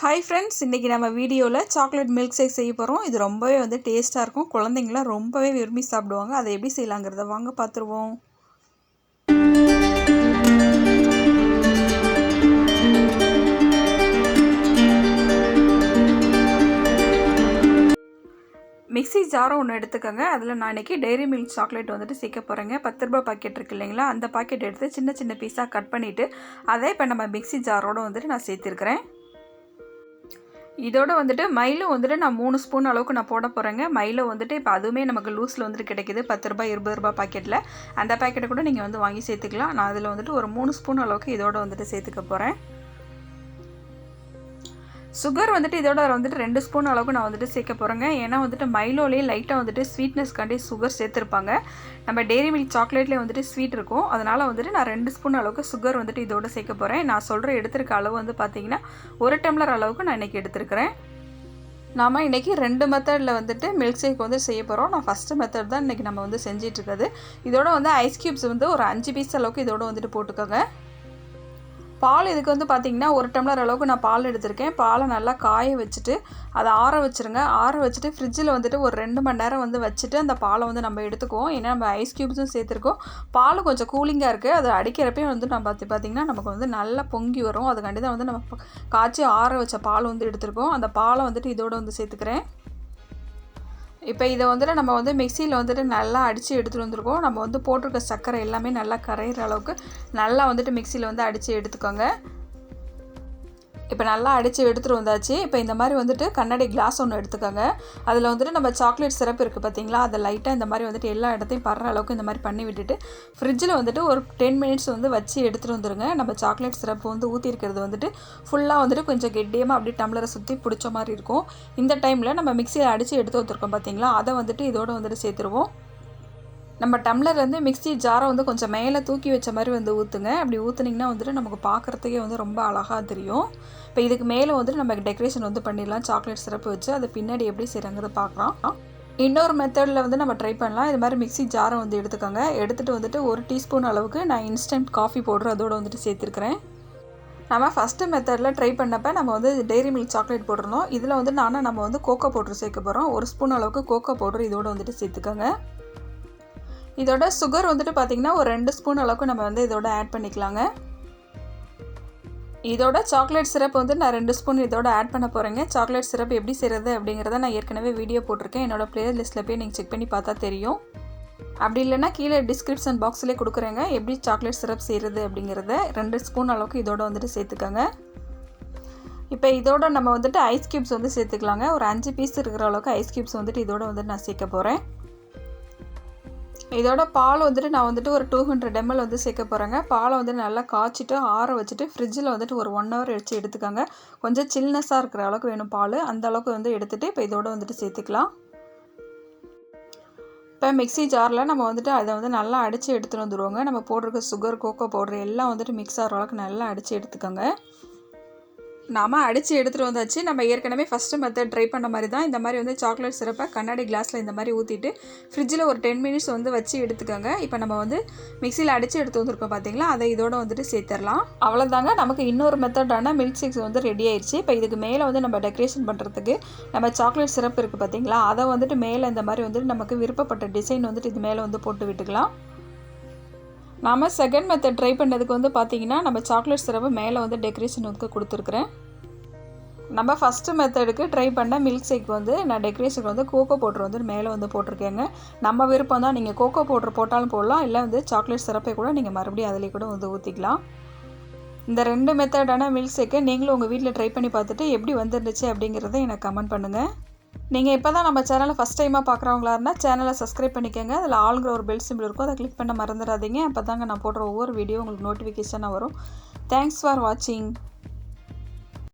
Hi friends, இன்னைக்கு நம்ம வீடியோல சாக்லேட் மில்க் ஷேக் செய்ய போறோம். இது ரொம்பவே டேஸ்டா இருக்கும். குழந்தைங்கலாம் ரொம்பவே விரும்பி சாப்பிடுவாங்க. அதை எப்படி செய்யலாம்ங்கறத வாங்க பாத்துருவோம். மிக்ஸி ஜார் ஒன்று எடுத்துக்கங்க. அதில் நான் இன்றைக்கி டெய்ரி மில்க் சாக்லேட் சேர்க்க போகிறேங்க. 10 ரூபாய் பாக்கெட் இருக்குது இல்லைங்களா, அந்த பாக்கெட் எடுத்து சின்ன சின்ன பீஸாக கட் பண்ணிவிட்டு அதை இப்போ நம்ம மிக்ஸி ஜாரோடு நான் சேர்த்துருக்கிறேன். இதோட மயிலும் நான் 3 ஸ்பூன் அளவுக்கு நான் போட போகிறேங்க. மயிலும் இப்போ அதுவுமே நமக்கு லூஸில் கிடைக்கிது 10 ரூபாய் 20 ரூபாய் பாக்கெட்டில். அந்த பாக்கெட்டை கூட நீங்கள் வாங்கி சேர்த்துக்கலாம். நான் அதில் ஒரு 3 ஸ்பூன் அளவுக்கு இதோட சேர்த்துக்க போகிறேன். சுகர் இதோட 2 ஸ்பூன் அளவுக்கு நான் சேர்க்க போகிறேங்க. ஏன்னா மைலோலேயே லைட்டாக ஸ்வீட்னஸ்க்காண்டி சுகர் சேர்த்துருப்பாங்க. நம்ம டெய்ரி மில்க் சாக்லேட்லேயே ஸ்வீட் இருக்கும். அதனால் நான் 2 ஸ்பூன் அளவுக்கு சுகர் இதோட சேர்க்க போகிறேன். நான் சொல்கிற எடுத்துருக்க அளவு பார்த்தீங்கன்னா 1 டம்ளர் அளவுக்கு நான் இன்றைக்கி எடுத்துருக்கிறேன். நாம் இன்றைக்கி 2 மெத்தடில் மில்க் ஷேக் செய்ய போகிறோம். நான் ஃபஸ்ட்டு மெத்தட் தான் இன்றைக்கி நம்ம செஞ்சிட்ருக்குது. இதோட ஐஸ் க்யூப்ஸ் ஒரு 5 பீஸ் அளவுக்கு இதோட போட்டுக்கோங்க. பால் இதுக்கு பார்த்தீங்கன்னா 1 டம்ளர் அளவுக்கு நான் பால் எடுத்திருக்கேன். பாலை நல்லா காய வச்சுட்டு அதை ஆற வச்சுருங்க. ஆற வச்சுட்டு ஃப்ரிட்ஜில் ஒரு 2 மணி நேரம் வச்சுட்டு அந்த பாலை நம்ம எடுத்துக்குவோம். ஏன்னா நம்ம ஐஸ் க்யூப்ஸும் சேர்த்துருக்கோம். பால் கொஞ்சம் கூலிங்காக இருக்குது. அது அடிக்கிறப்பே நம்ம பார்த்திங்கன்னா நமக்கு நல்லா பொங்கி வரும். அதுக்காண்டி தான் நம்ம காய்ச்சி ஆற வச்ச பால் எடுத்துருக்கோம். அந்த பாலை இதோட சேர்த்துக்கிறேன். இப்போ இதை நம்ம மிக்சியில் நல்லா அடித்து எடுத்துகிட்டு வந்திருக்கோம். நம்ம போட்டிருக்க சர்க்கரை எல்லாமே நல்லா கரையிற அளவுக்கு நல்லா மிக்சியில் அடித்து எடுத்துக்கோங்க. இப்போ நல்லா அடித்து எடுத்துகிட்டு வந்தாச்சு. இப்போ இந்த மாதிரி கண்ணாடி கிளாஸ் ஒன்று எடுத்துக்கோங்க. அதில் நம்ம சாக்லேட் சிரப் இருக்குது பார்த்தீங்களா, அதை லைட்டாக இந்த மாதிரி எல்லா இடத்தையும் படுற அளவுக்கு இந்த மாதிரி பண்ணி விட்டுட்டு ஃப்ரிட்ஜில் ஒரு 10 மினிட்ஸ் வச்சு எடுத்துகிட்டு வந்துடுங்க. நம்ம சாக்லேட் சிரப் ஊற்றிருக்கிறது ஃபுல்லாக கொஞ்சம் கெட்டியமாக அப்படியே டம்ளரை சுற்றி பிடிச்ச மாதிரி இருக்கும். இந்த டைமில் நம்ம மிக்சியில் அடித்து எடுத்து வச்சுருக்கோம் பார்த்தீங்களா, அதை இதோட சேர்த்துருவோம். நம்ம டம்ளர் மிக்ஸி ஜாரை கொஞ்சம் மேலே தூக்கி வச்ச மாதிரி ஊற்றுங்க. அப்படி ஊற்றுனீங்கன்னா நமக்கு பார்க்குறதுக்கே ரொம்ப அழகாக தெரியும். இப்போ இதுக்கு மேலே நம்ம டெக்கரேஷன் பண்ணிடலாம். சாக்லேட் சிரப்பு வச்சு அதை பின்னாடி எப்படி செய்கிறாங்கிறத பார்க்கலாம். இன்னொரு மெத்தடில் நம்ம ட்ரை பண்ணலாம். இது மாதிரி மிக்ஸி ஜாரை எடுத்துக்கோங்க. எடுத்துகிட்டு 1 டீஸ்பூன் அளவுக்கு நான் இன்ஸ்டன்ட் காஃபி பவுடர் அதோடு சேர்த்துருக்கிறேன். நம்ம ஃபஸ்ட்டு மெத்தடில் ட்ரை பண்ணப்போ நம்ம டெய்ரி மில்க் சாக்லேட் போட்டிருந்தோம். இதில் நம்ம கோகோ பவுடர் சேர்க்க போகிறோம். 1 ஸ்பூன் அளவுக்கு கோகோ பவுடர் இதோடு சேர்த்துக்கோங்க. இதோட சுகர் பார்த்திங்கன்னா ஒரு 2 ஸ்பூன் அளவுக்கு நம்ம இதோட ஆட் பண்ணிக்கலாங்க. இதோட சாக்லேட் சிரப் நான் 2 ஸ்பூன் இதோட ஆட் பண்ண போகிறேங்க. சாக்லேட் சிரப் எப்படி செய்கிறது அப்படிங்கிறத நான் ஏற்கனவே வீடியோ போட்டிருக்கேன். என்னோடய ப்ளேலிஸ்ட்டில் போய் நீங்கள் செக் பண்ணி பார்த்தா தெரியும். அப்படி இல்லைன்னா கீழே டிஸ்கிரிப்ஷன் பாக்ஸ்லேயே கொடுக்குறேங்க எப்படி சாக்லேட் சிரப் செய்கிறது அப்படிங்கிறத. 2 ஸ்பூன் அளவுக்கு இதோட சேர்த்துக்கோங்க. இப்போ இதோட நம்ம ஐஸ் க்யூப்ஸ் சேர்த்துக்கலாங்க. ஒரு 5 பீஸ் இருக்கிற அளவுக்கு ஐஸ் க்யூப்ஸ் இதோட நான் சேர்க்க போகிறேன். இதோட பால் நான் ஒரு 200 ml சேர்க்க போகிறேங்க. பாலை நல்லா காய்ச்சிட்டு ஆற வச்சுட்டு ஃப்ரிட்ஜில் ஒரு 1 hour வச்சு எடுத்துக்கோங்க. கொஞ்சம் சில்னஸாக இருக்கிற அளவுக்கு வேணும் பால். அந்த அளவுக்கு எடுத்துகிட்டு இப்போ இதோட சேர்த்துக்கலாம். இப்போ மிக்ஸி ஜாரில் நம்ம அதை நல்லா அடித்து எடுத்துகிட்டு வந்துடுவோங்க. நம்ம போட்டிருக்க சுகர் கோகோ பவுடர் எல்லாம் மிக்ஸ் ஆகிற அளவுக்கு நல்லா அடித்து எடுத்துக்கோங்க. நாம் அடித்து எடுத்துகிட்டு வந்தாச்சு. நம்ம ஏற்கனவே ஃபஸ்ட்டு மெத்தட் ட்ரை பண்ண மாதிரி தான். இந்த மாதிரி சாக்லேட் சிரப்பை கண்ணாடி கிளாஸில் இந்த மாதிரி ஊற்றிட்டு ஃப்ரிட்ஜில் ஒரு 10 மினிட்ஸ் வச்சு எடுத்துக்கோங்க. இப்போ நம்ம மிக்சியில் அடித்து எடுத்து வந்திருக்கோம் பார்த்தீங்களா, அதை இதோட சேர்த்துடலாம். அவ்வளோதாங்க, நமக்கு இன்னொரு மெத்தடான மில்க் ஷேக்ஸ் ரெடி ஆயிடுச்சு. இப்போ இதுக்கு மேலே நம்ம டெக்கரேஷன் பண்ணுறதுக்கு நம்ம சாக்லேட் சிரப் இருக்குது பார்த்தீங்களா, அதை மேலே இந்த மாதிரி நமக்கு விருப்பப்பட்ட டிசைன் இது மேலே போட்டு விட்டுக்கலாம். நாம் செகண்ட் மெத்தட் ட்ரை பண்ணதுக்கு பார்த்தீங்கன்னா நம்ம சாக்லேட் சிரப்பு மேலே டெக்கரேஷன் கொடுத்துருக்குறேன். நம்ம ஃபஸ்ட்டு மெத்தடுக்கு ட்ரை பண்ண மில்க் ஷேக் நான் டெக்கரேஷனுக்கு கோகோ பவுடர் மேலே போட்டிருக்கேங்க. நம்ம விருப்பம் தான், நீங்கள் கோகோ பவுடர் போட்டாலும் போடலாம், இல்லை சாக்லேட் சிரப்பை கூட நீங்கள் மறுபடியும் அதிலே கூட ஊற்றிக்கலாம். இந்த 2 மெத்தடான மில்க் ஷேக்கை நீங்களும் உங்கள் வீட்டில் ட்ரை பண்ணி பார்த்துட்டு எப்படி வந்துருந்துச்சு அப்படிங்கிறத எனக்கு கமெண்ட் பண்ணுங்கள். நீங்கள் இப்போ தான் நம்ம சேனலை ஃபஸ்ட் டைமாக பார்க்குறவங்களா இருந்தால் சேனலை சப்ஸ்கிரைப் பண்ணிக்கோங்க. அதில் ஆளுங்கிற ஒரு பெல் சிம்பிள் இருக்கும், அதை கிளிக் பண்ண மறந்துடாதீங்க. அப்போ தாங்க நான் போடுற ஒவ்வொரு வீடியோ உங்களுக்கு நோட்டிஃபிகேஷனாக வரும். தேங்க்ஸ் ஃபார் வாட்சிங்.